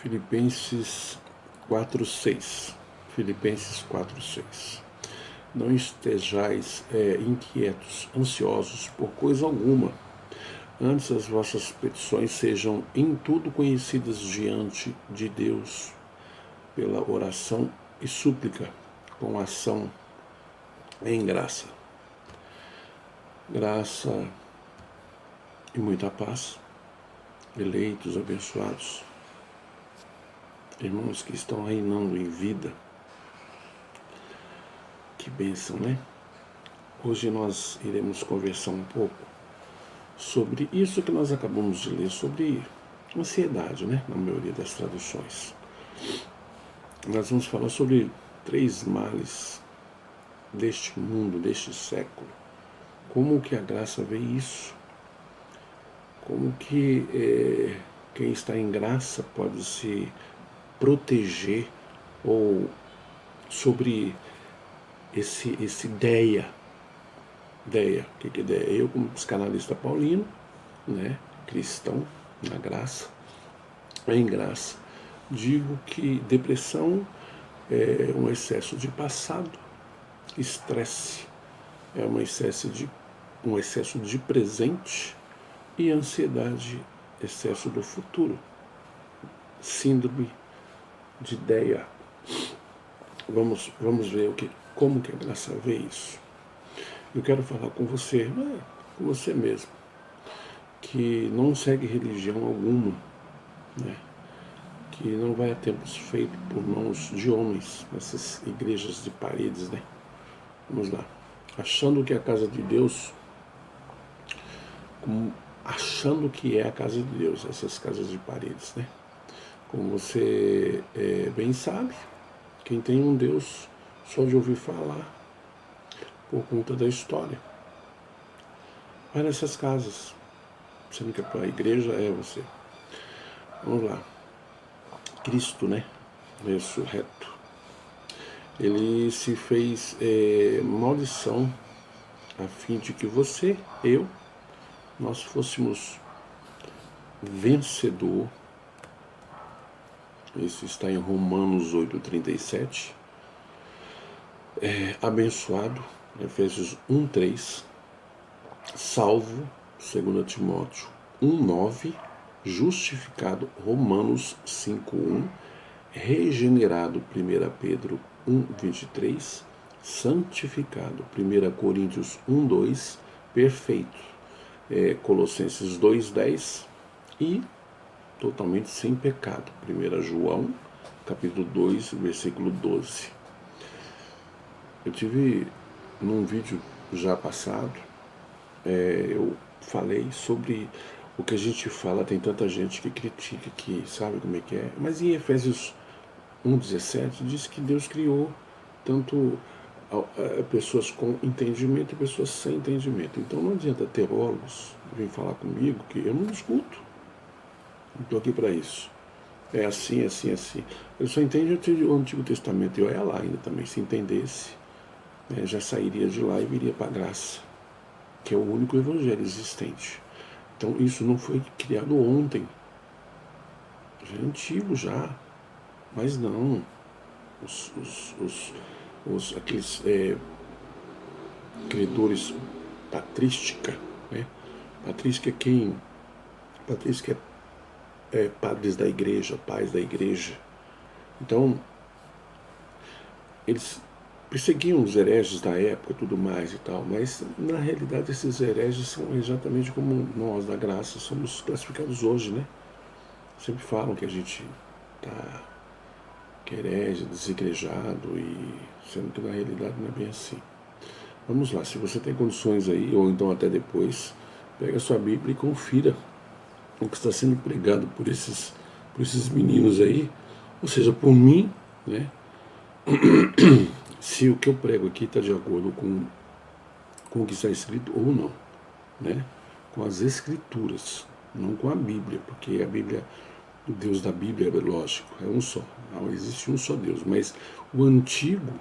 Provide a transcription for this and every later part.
Filipenses 4:6. Filipenses 4:6. Não estejais inquietos, ansiosos por coisa alguma. Antes as vossas petições sejam em tudo conhecidas diante de Deus, pela oração e súplica, com ação em graça. Graça e muita paz, eleitos, abençoados, irmãos que estão reinando em vida. Que bênção, né? Hoje nós iremos conversar um pouco sobre isso que nós acabamos de ler, sobre ansiedade, né? Na maioria das traduções. Nós vamos falar sobre 3 males deste mundo, deste século. Como que a graça vê isso? Como que quem está em graça pode se proteger, ou sobre esse ideia. O que é ideia? Eu, como psicanalista paulino, né, cristão, na graça, em graça, digo que depressão é um excesso de passado, estresse é um excesso de presente, e ansiedade, excesso do futuro, síndrome de ideia. Vamos ver como que a graça vê isso. Eu quero falar com você, com você mesmo, que não segue religião alguma, né? Que não vai a templos feitos por mãos de homens, nessas igrejas de paredes, né? Vamos lá. Achando que é a casa de Deus, achando que é a casa de Deus, essas casas de paredes, né? Como você bem sabe, quem tem um Deus só de ouvir falar, por conta da história. Vai nessas casas. Você não quer para a igreja? É você. Vamos lá. Cristo, né? Ressurreto. Ele se fez maldição a fim de que você, nós fôssemos vencedor. Isso está em Romanos 8:37. Abençoado, Efésios 1:3. Salvo, 2 Timóteo 1:9. Justificado, Romanos 5:1. Regenerado, 1 Pedro 1:23. Santificado, 1 Coríntios 1:2. Perfeito, Colossenses 2:10. E totalmente sem pecado, 1 João capítulo 2, versículo 12. Eu tive, num vídeo já passado, eu falei sobre o que a gente fala. Tem tanta gente que critica, que sabe como é que é. Mas em Efésios 1:17 diz que Deus criou tanto pessoas com entendimento e pessoas sem entendimento. Então não adianta teólogos virem falar comigo, que eu não discuto. Não estou aqui para isso. É assim, assim, assim. Eu só entendo o Antigo Testamento. E olha lá ainda também, se entendesse, já sairia de lá e viria para a graça, que é o único evangelho existente. Então isso não foi criado ontem. Já é antigo já. Mas não. Aqueles credores patrística, né? Patrística é quem? Patrística é padres da igreja, pais da igreja. Então, eles perseguiam os hereges da época e tudo mais e tal, mas na realidade esses hereges são exatamente como nós da graça somos classificados hoje, né? Sempre falam que a gente está herege, desigrejado, e sendo que na realidade não é bem assim. Vamos lá, se você tem condições aí, ou então até depois, pega a sua Bíblia e confira o que está sendo pregado por esses meninos aí, ou seja, por mim, né? Se o que eu prego aqui está de acordo com o que está escrito ou não, né? Com as escrituras, não com a Bíblia, porque a Bíblia, o Deus da Bíblia, é lógico, é um só, não existe um só Deus, mas o antigo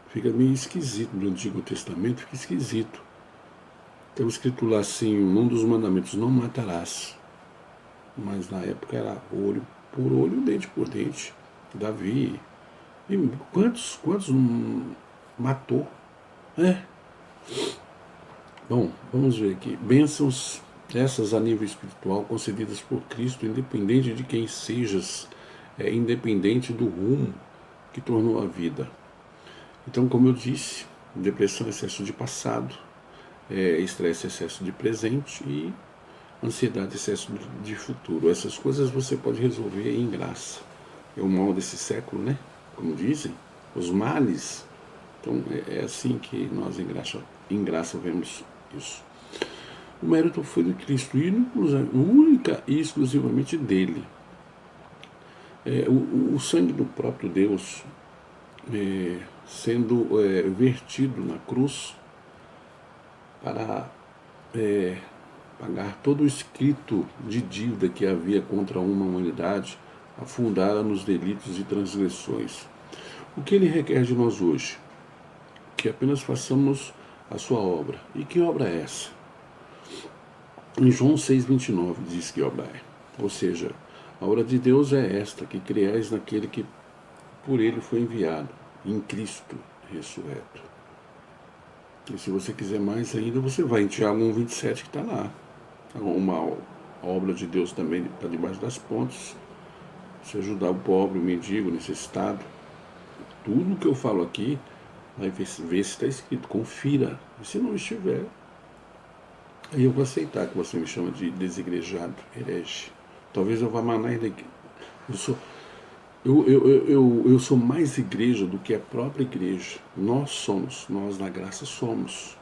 fica meio esquisito, no Antigo Testamento fica esquisito. Tem escrito lá assim, um dos mandamentos, não matarás, mas na época era olho por olho, dente por dente. Davi, e quantos não matou? Bom, vamos ver aqui. Bênçãos essas a nível espiritual concedidas por Cristo, independente de quem sejas, independente do rumo que tornou a vida. Então, como eu disse, depressão, excesso de passado, estresse, excesso de presente e ansiedade, excesso de futuro. Essas coisas você pode resolver em graça. É o mal desse século, né? Como dizem, os males. Então é assim que nós em graça vemos isso. O mérito foi de Cristo, e única e exclusivamente dele. O sangue do próprio Deus sendo vertido na cruz para pagar todo o escrito de dívida que havia contra uma humanidade afundada nos delitos e transgressões. O que ele requer de nós hoje? Que apenas façamos a sua obra. E que obra é essa? Em João 6,29 diz que obra é. Ou seja, a obra de Deus é esta, que creais naquele que por ele foi enviado, em Cristo ressurreto. E se você quiser mais ainda, você vai em Tiago 1,27 que está lá. Uma obra de Deus também está debaixo das pontes. Se ajudar o pobre, o mendigo, o necessitado. Tudo que eu falo aqui, vai ver se está escrito. Confira. E se não estiver, aí eu vou aceitar que você me chama de desigrejado, herege. Talvez eu vá manar da igreja. Eu sou mais igreja do que a própria igreja. Nós na graça somos.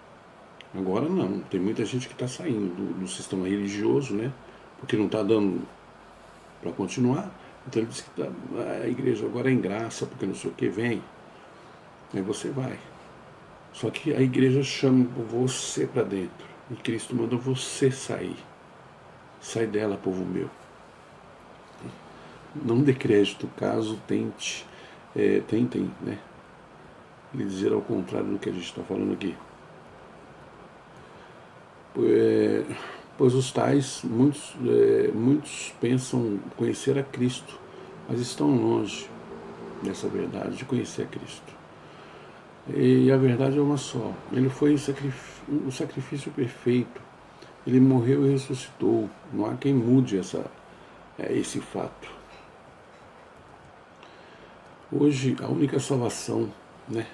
Agora não, tem muita gente que está saindo do sistema religioso, né? Porque não está dando para continuar. Então ele diz que a igreja agora é em graça, porque não sei o que vem. Aí você vai. Só que a igreja chama você para dentro. E Cristo manda você sair. Sai dela, povo meu. Não dê crédito caso tentem, né? Lhe dizer ao contrário do que a gente está falando aqui. Pois os tais, muitos pensam conhecer a Cristo, mas estão longe dessa verdade, de conhecer a Cristo. E a verdade é uma só. Ele foi o sacrifício perfeito. Ele morreu e ressuscitou. Não há quem mude esse fato. Hoje, a única salvação, né,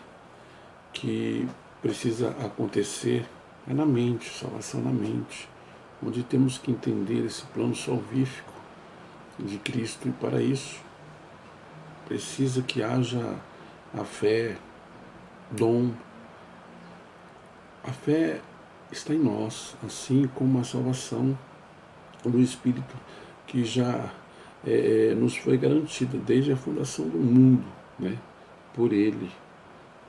que precisa acontecer é na mente, salvação na mente, onde temos que entender esse plano salvífico de Cristo, e para isso precisa que haja a fé, dom. A fé está em nós, assim como a salvação do Espírito, que já nos foi garantida desde a fundação do mundo, né, por Ele,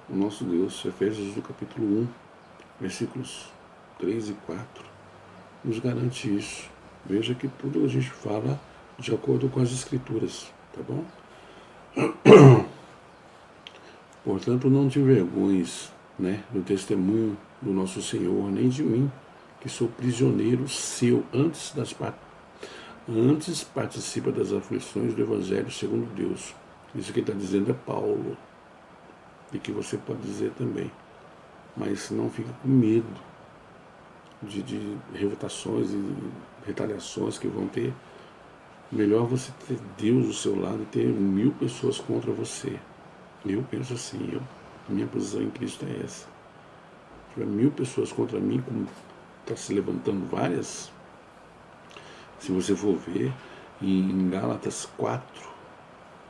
o nosso Deus. Efésios do capítulo 1, versículos 3 e 4, nos garante isso. Veja que tudo a gente fala de acordo com as Escrituras, tá bom? Portanto, não te envergonhes, né, do testemunho do nosso Senhor, nem de mim, que sou prisioneiro seu, antes participa das aflições do Evangelho segundo Deus. Isso que está dizendo é Paulo, e que você pode dizer também. Mas não fica com medo de revoltações e retaliações que vão ter. Melhor você ter Deus do seu lado e ter 1000 pessoas contra você. Eu penso assim, minha posição em Cristo é essa. Se tiver 1000 pessoas contra mim, como está se levantando várias, se você for ver, em Gálatas 4,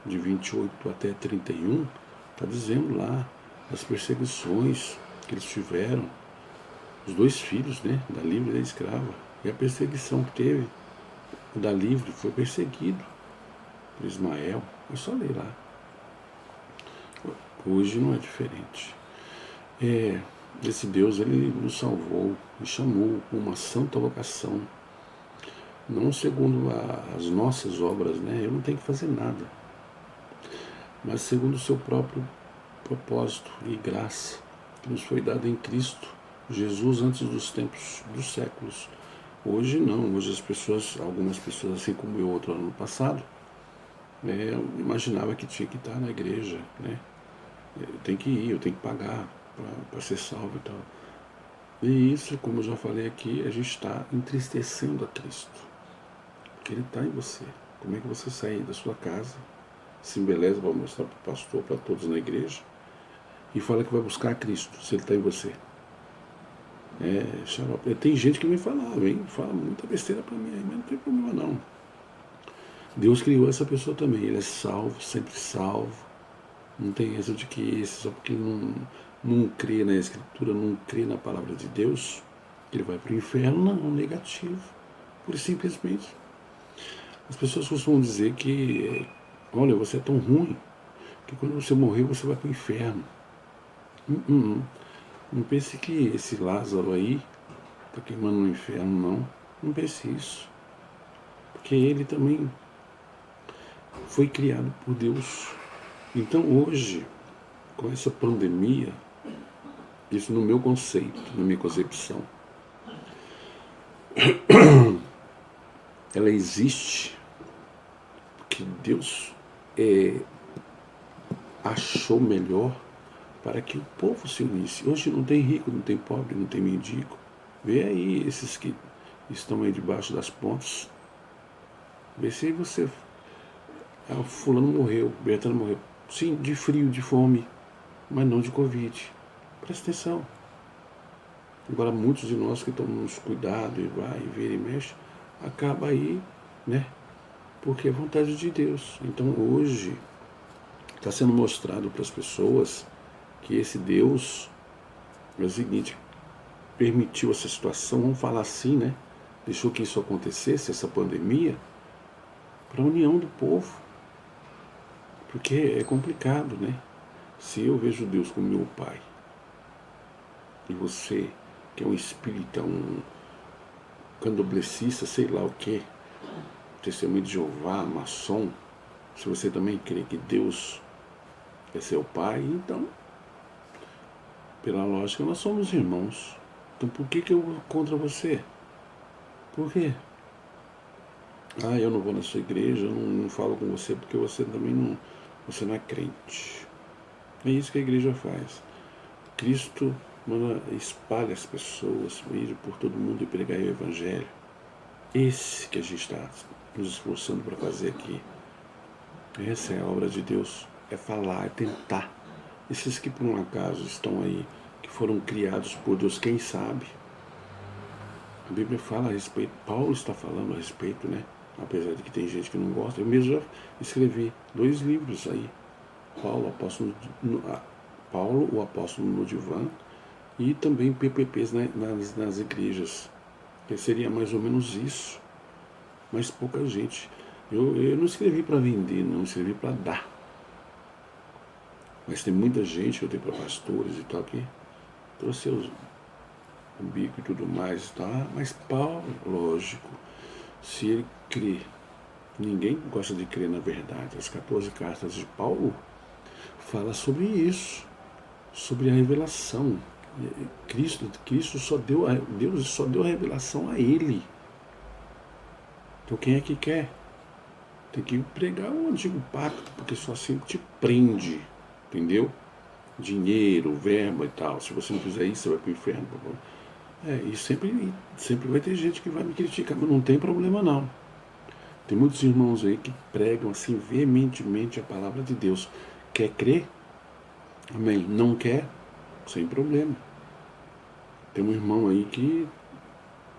de 28 até 31, está dizendo lá as perseguições que eles tiveram, os 2 filhos, né, da livre e da escrava, e a perseguição que teve. O da livre foi perseguido por Ismael. É só ler lá. Hoje não é diferente. Esse Deus, ele nos salvou e chamou com uma santa vocação, não segundo as nossas obras, né? Eu não tenho que fazer nada, mas segundo o seu próprio propósito e graça que nos foi dada em Cristo Jesus antes dos tempos dos séculos. Hoje não, hoje algumas pessoas, assim como eu outro ano passado, eu imaginava que tinha que estar na igreja, né? Eu tenho que ir, eu tenho que pagar para ser salvo e tal. E isso, como eu já falei aqui, a gente está entristecendo a Cristo, porque Ele está em você. Como é que você sai da sua casa, se embeleza para mostrar para o pastor, para todos na igreja, e fala que vai buscar a Cristo, se Ele está em você? Xarope. Tem gente que me fala muita besteira para mim, mas não tem problema não. Deus criou essa pessoa também, ele é salvo, sempre salvo. Não tem essa de que esse, só porque não crê na Escritura, não crê na palavra de Deus, ele vai para o inferno. Não, negativo. Pura e simplesmente. As pessoas costumam dizer que, olha, você é tão ruim que quando você morrer você vai para o inferno. Não pense que esse Lázaro aí está queimando no inferno, não. Não pense isso. Porque ele também foi criado por Deus. Então hoje, com essa pandemia, isso no meu conceito, na minha concepção, ela existe porque Deus achou melhor para que o povo se unisse. Hoje não tem rico, não tem pobre, não tem mendigo. Vê aí esses que estão aí debaixo das pontes. Vê se você... o fulano morreu, Bertano morreu. Sim, de frio, de fome, mas não de Covid. Presta atenção. Agora muitos de nós que tomamos cuidado e vai, e vira e mexe, acaba aí, né? Porque é vontade de Deus. Então hoje está sendo mostrado para as pessoas que esse Deus, é o seguinte, permitiu essa situação, vamos falar assim, né? Deixou que isso acontecesse, essa pandemia, para a união do povo. Porque é complicado, né? Se eu vejo Deus como meu pai, e você, que é um espírita, um candomblessista, sei lá o que, testemunho de Jeová, maçom, se você também crê que Deus é seu pai, então, pela lógica, nós somos irmãos. Então por que eu vou contra você? Por quê? Eu não vou na sua igreja, eu não falo com você porque você também você não é crente. É isso que a igreja faz. Cristo espalha as pessoas, ir por todo mundo e pregar o evangelho. Esse que a gente está nos esforçando para fazer aqui. Essa é a obra de Deus. É falar, é tentar. Esses que por um acaso estão aí, que foram criados por Deus, quem sabe? A Bíblia fala a respeito, Paulo está falando a respeito, né? Apesar de que tem gente que não gosta. Eu mesmo já escrevi 2 livros aí. Paulo, o apóstolo no divã, e também PPPs, né, nas igrejas. Que seria mais ou menos isso. Mas pouca gente. Eu não escrevi para vender, não, escrevi para dar. Mas tem muita gente, eu dei para pastores e tal, que trouxe o bico e tudo mais, tá? Mas Paulo, lógico, se ele crê, ninguém gosta de crer na verdade. As 14 cartas de Paulo fala sobre isso, sobre a revelação. Cristo só deu, Deus só deu a revelação a ele. Então quem é que quer? Tem que pregar o antigo pacto, porque só assim te prende, entendeu? Dinheiro, verba e tal. Se você não fizer isso, você vai pro inferno. E sempre vai ter gente que vai me criticar, mas não tem problema não. Tem muitos irmãos aí que pregam assim veementemente a palavra de Deus. Quer crer? Amém. Não quer? Sem problema. Tem um irmão aí que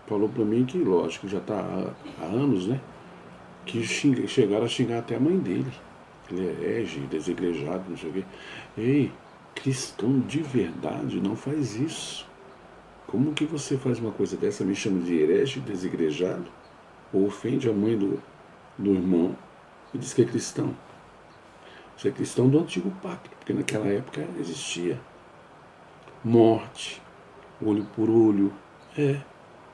falou para mim que, lógico, já está há anos, né? Que chegaram a xingar até a mãe dele. Ele é herege, desigrejado, não sei o quê. Ei, cristão de verdade não faz isso. Como que você faz uma coisa dessa, me chama de herege, desigrejado, ou ofende a mãe do irmão e diz que é cristão? Você é cristão do antigo pacto, porque naquela época existia morte, olho por olho.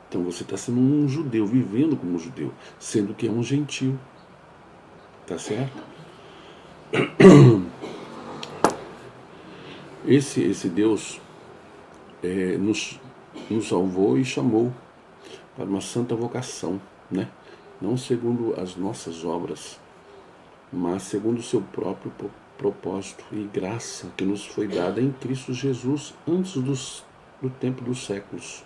Então você está sendo um judeu, vivendo como um judeu, sendo que é um gentil. Tá certo? Esse Deus nos salvou e chamou para uma santa vocação, né? Não segundo as nossas obras, mas segundo o seu próprio propósito e graça que nos foi dada em Cristo Jesus antes do tempo dos séculos.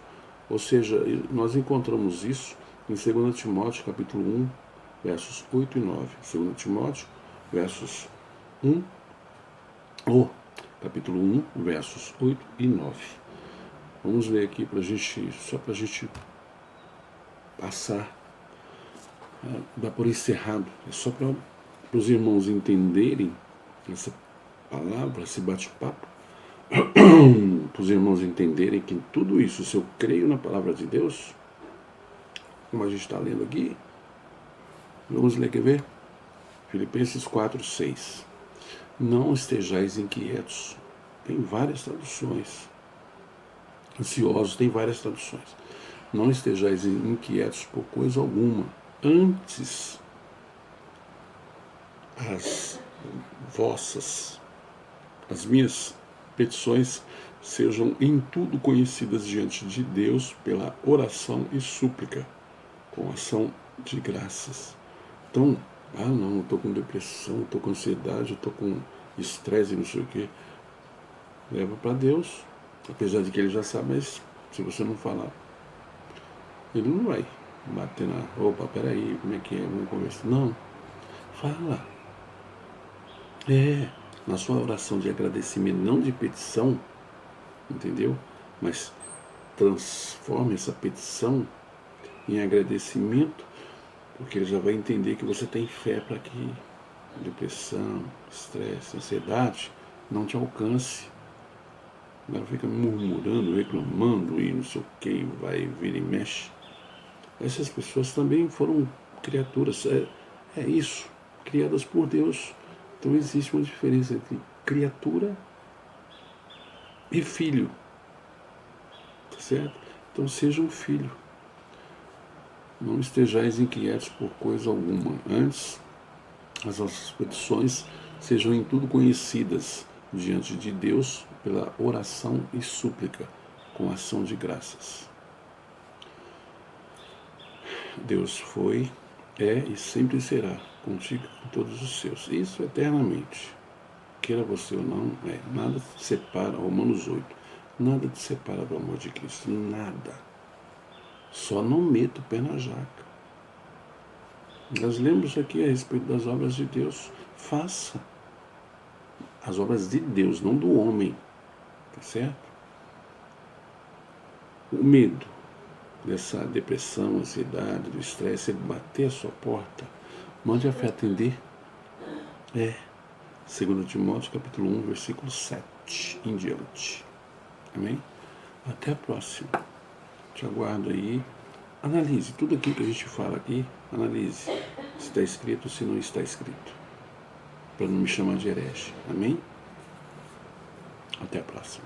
Ou seja, nós encontramos isso em 2 Timóteo capítulo 1, versos 8 e 9. 2 Timóteo, capítulo 1, versos 8 e 9. Vamos ler aqui só para a gente passar, dar por encerrado. É só para os irmãos entenderem essa palavra, esse bate-papo, para os irmãos entenderem que tudo isso, se eu creio na palavra de Deus, como a gente está lendo aqui, vamos ler, quer ver? Filipenses 4, 6. Não estejais inquietos. Tem várias traduções. Ansiosos, tem várias traduções. Não estejais inquietos por coisa alguma. Antes, as minhas petições sejam em tudo conhecidas diante de Deus pela oração e súplica, com ação de graças. Então, não, eu estou com depressão, estou com ansiedade, estou com estresse, não sei o quê. Leva para Deus, apesar de que ele já sabe, mas se você não falar, ele não vai bater opa, peraí, como é que é, vamos conversar. Não, fala. Na sua oração de agradecimento, não de petição, entendeu? Mas transforme essa petição em agradecimento, porque ele já vai entender que você tem fé para que depressão, estresse, ansiedade não te alcance. Ela fica murmurando, reclamando e não sei o que, vai vir e mexe. Essas pessoas também foram criaturas, é isso, criadas por Deus. Então existe uma diferença entre criatura e filho, tá certo? Então seja um filho. Não estejais inquietos por coisa alguma. Antes, as vossas petições sejam em tudo conhecidas diante de Deus pela oração e súplica, com ação de graças. Deus foi, é e sempre será contigo com todos os seus. Isso eternamente. Queira você ou não, nada te separa, Romanos 8, nada te separa do amor de Cristo, nada. Só não meta o pé na jaca. Nós lemos aqui a respeito das obras de Deus. Faça as obras de Deus, não do homem. Tá certo? O medo dessa depressão, ansiedade, do estresse, ele bater a sua porta, mande a fé atender. 2 Timóteo capítulo 1, versículo 7 em diante. Amém? Até a próxima. Te aguardo aí. Analise tudo aquilo que a gente fala aqui. Analise se está escrito ou se não está escrito, para não me chamar de herege. Amém? Até a próxima.